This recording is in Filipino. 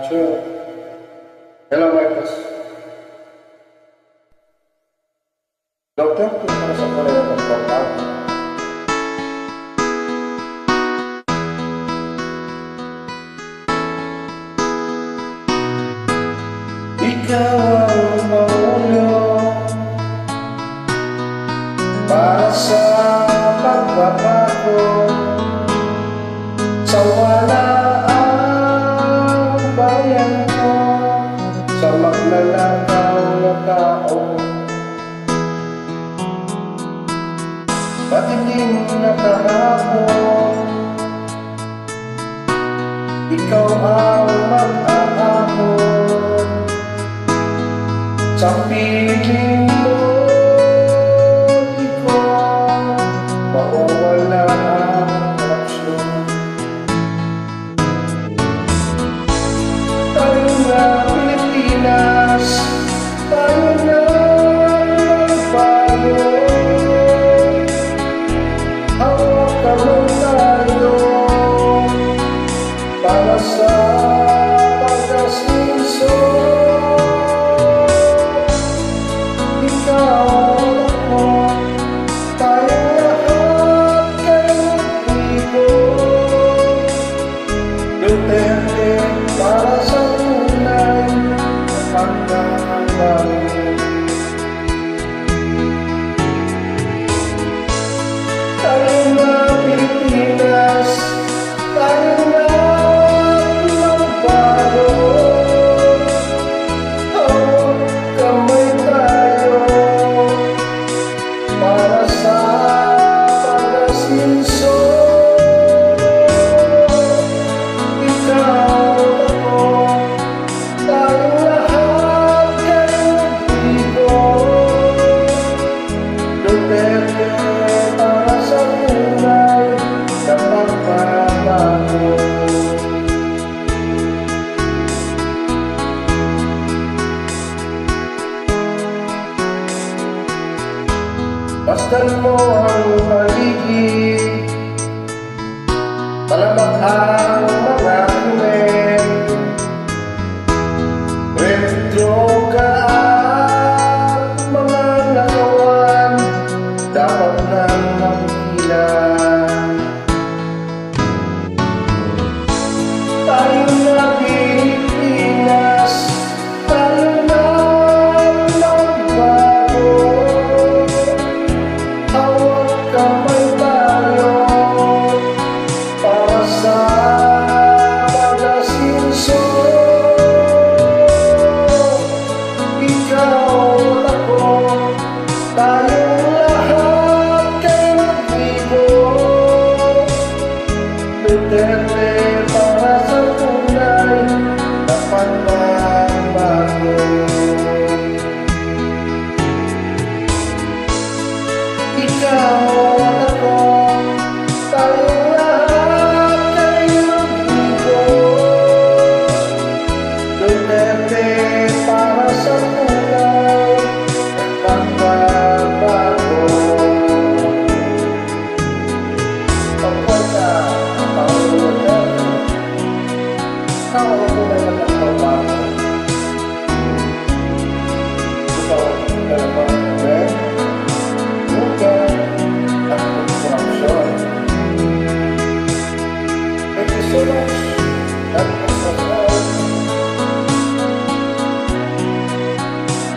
Sure. Hello, Marcos. Dokter, kung sa pala yung pag-workout. Ikaw ang maulo para sa pagbabago, sa wala ang bayan ko, sa magnanakaw na tao. Matilim na kahapon, ikaw ang mag-aahon sa piling mo. Di ko mawawala ang aksyon. Tayo na Pilipinas, tayo na magbago. Hawak kamay tayo para sa pagkasinso. Ikaw ako, tayong lahat kaibigo. Duterte para sa tunay na pagbabago. Tayo na Pilipinas, tayo na magbago. Hawak kamay tayo para sa pag-asinso. Ikaw ako, tayong lahat kaibigo. Duterte para sa tunay na pagbabago. Pasdan mo ang paligid, palabak ang mga kumen, droga at mga nakawan, dapat nang mapigilan. Tayo na Pilipinas, tayo na magbago. Hawak kamay tayo para sa pag-asinso. Ikaw ako, tayong lahat kaibigo. Duterte para sa tunay na pagbabago. Ikaw ako, tayong lahat kaibigo. Duterte para sa tunay na pagbabago. Pagpunta ang Pangulo Duterte, ikaw ang tunay na pagbabago. Ikaw ang tunay na pagbabago.